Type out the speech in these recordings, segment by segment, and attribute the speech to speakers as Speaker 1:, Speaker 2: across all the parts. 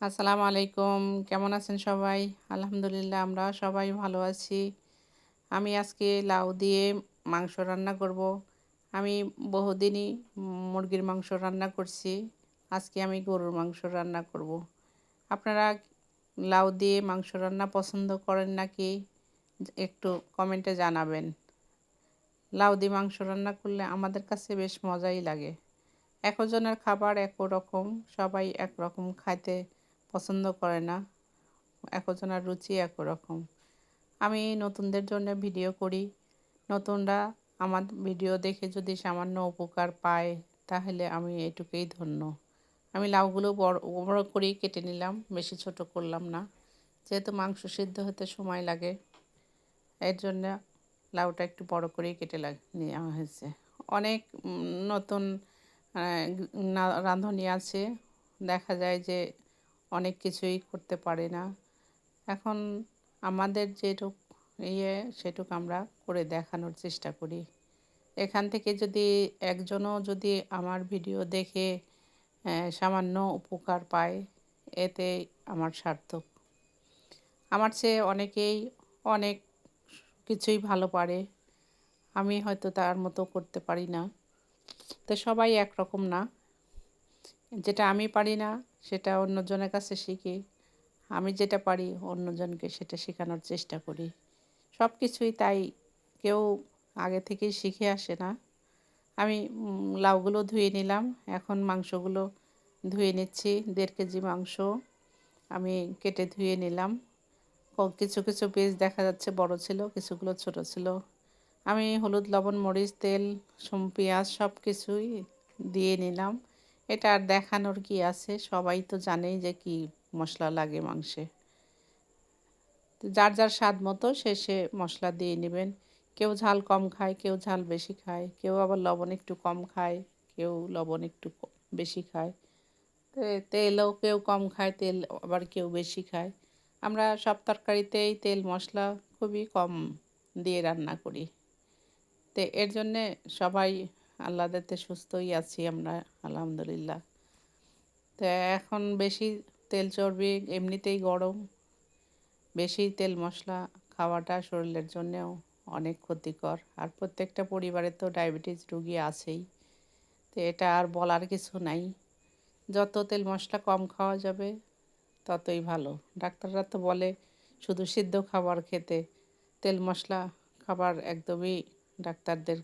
Speaker 1: আসসালামু আলাইকুম। কেমন আছেন সবাই? আলহামদুলিল্লাহ আমরা সবাই ভালো আছি। আমি আজকে লাউ দিয়ে মাংস রান্না করব। আমি বহুদিনই মুরগির মাংস রান্না করছি। আজকে আমি গরুর মাংস রান্না করব। আপনারা লাউ দিয়ে মাংস রান্না পছন্দ করেন নাকি? একটু কমেন্টে জানাবেন। লাউ দিয়ে মাংস রান্না করলে আমাদের কাছে বেশ মজাই লাগে। একজনের খাবার একরকম, সবাই একরকম খাইতে পছন্দ করে না। একজনের রুচি একরকম। আমি নতুনদের জন্য ভিডিও করি। নতুনরা আমার ভিডিও দেখে যদি সামান্য উপকার পায় তাহলে আমি এটুকুই ধন্য। আমি লাউগুলো বড় বড় করেই কেটে নিলাম, বেশি ছোট করলাম না। যেহেতু মাংস সিদ্ধ হতে সময় লাগে, এর জন্য লাউটা একটু বড় করেই কেটে নেওয়া হয়েছে। অনেক নতুন রাঁধুনি আছে, দেখা যায় যে অনেক কিছুই করতে পারে না। এখন আমাদের যেটুক সেটুক আমরা করে দেখানোর চেষ্টা করি। এখান থেকে যদি একজনও যদি আমার ভিডিও দেখে সামান্য উপকার পায়, এতে আমার সার্থক। আমার চেয়ে অনেকেই অনেক কিছুই ভালো পারে, আমি হয়তো তার মতো করতে পারি না। তো সবাই একরকম না। যেটা আমি পারি না সেটা অন্যজনের কাছে শিখি, আমি যেটা পারি অন্যজনকে সেটা শেখানোর চেষ্টা করি। সব কিছুই তাই, কেউ আগে থেকেই শিখে আসে না। আমি লাউগুলো ধুয়ে নিলাম, এখন মাংসগুলো ধুয়ে নিচ্ছি। 1.5 কেজি মাংস আমি কেটে ধুয়ে নিলাম। কিছু কিছু পিস দেখা যাচ্ছে বড় ছিল, কিছুগুলো ছোট ছিল। আমি হলুদ, লবণ, মরিচ, তেল, পেঁয়াজ সব কিছুই দিয়ে নিলাম। এটা আর দেখানোর কি আছে, সবাই তো জানেই যে কি মশলা লাগে মাংসে। তো যার যার স্বাদ মতো সে মশলা দিয়ে নেবেন। কেউ ঝাল কম খায়, কেউ ঝাল বেশি খায়, কেউ আবার লবণ একটু কম খায়, কেউ লবণ একটু বেশি খায়। তেলও কেউ কম খায়, তেল আবার কেউ বেশি খায়। আমরা সব তরকারিতেই তেল মশলা খুবই কম দিয়ে রান্না করি। তো এর জন্যে সবাই আল্লাহর সুস্থই আছি আমরা, আলহামদুলিল্লাহ। তো এখন বেশি তেল চর্বি, এমনিতেই গরম, বেশি তেল মশলা খাওয়াটা শরীরের জন্যেও অনেক ক্ষতিকর। আর প্রত্যেকটা পরিবারে তো ডায়াবেটিস রোগী আছেই। তো এটা আর বলার কিছু নাই। যত তেল মশলা কম খাওয়া যাবে ততই ভালো। ডাক্তাররা তো বলে শুধু সিদ্ধ খাবার খেতে, তেল মশলা খাবার একদমই ডাক্তারদের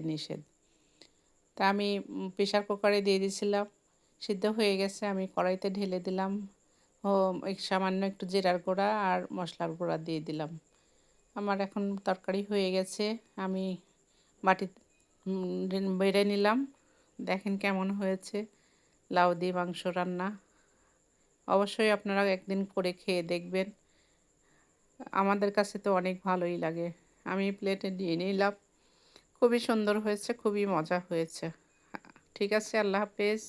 Speaker 1: নিষেধ। তা আমি প্রেসার কুকারে দিয়ে দিয়েছিলাম, সিদ্ধ হয়ে গেছে। আমি কড়াইতে ঢেলে দিলাম। সামান্য একটু জিরার গুঁড়া আর মশলার গুঁড়া দিয়ে দিলাম। আমার এখন তরকারি হয়ে গেছে। আমি বাটি বেড়ে নিলাম। দেখেন কেমন হয়েছে লাউ দিয়ে মাংস রান্না। অবশ্যই আপনারা একদিন করে খেয়ে দেখবেন। আমাদের কাছে তো অনেক ভালোই লাগে। আমি প্লেটে নিয়ে নিলাম। খুবই সুন্দর হয়েছে, খুবই মজা হয়েছে। ঠিক আছে, আল্লাহ হাফেজ।